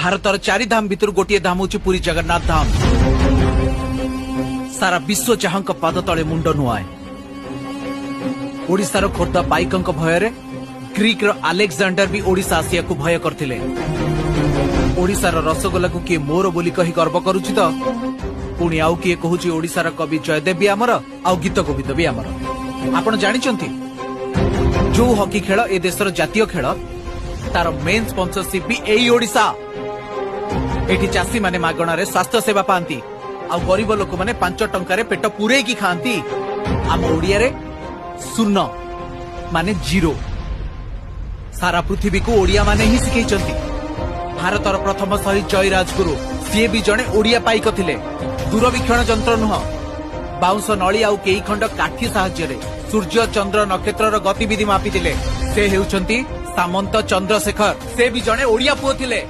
भारतर 4 धाम भितर गोटे धाम हूँ पुरी जगन्नाथ धाम। सारा विश्व जहां पाद तले मुंड नुआए। ओडिशार खोर्धा पाइकंक भୟରେ ग्रीक रो आलेक्सांडर भी ओडिशा आसिया को भय करथिले। ओडिशार रसगोला को किए मोर बोली कही गर्व करुछि तो पुणी आउ किए कहूछि ओडिशार कवि जयदेव भी आमर आउ गीत गोविंद भी आमर। आपण जानिचंती जो हॉकी खेल ए देशर जातीय खेल तार मेन स्पॉन्सरशिप भी एई ओडिशा। एठी चासी माने मागणारे स्वास्थ्य सेवा पांती आ गरीब लोक माने 5 टंकारे पेट पूरे की खांती। आम ओडिया रे शून्य माने जीरो। सारा पृथ्वी को ओडिया माने ही सिखैचंती। भारतर प्रथम शहीद जय राजगुरु सी भी जड़े ओडिया पाइक थिले। दूरवीक्षण जंत्र नुह बाउंस नली आउ केई खंड काठी साहाय्य सूर्य चंद्र नक्षत्र गतिविधि मापिथिले। से हेउचंती सामंत चंद्रशेखर। से भी जड़े ओडिया पुओ थिले।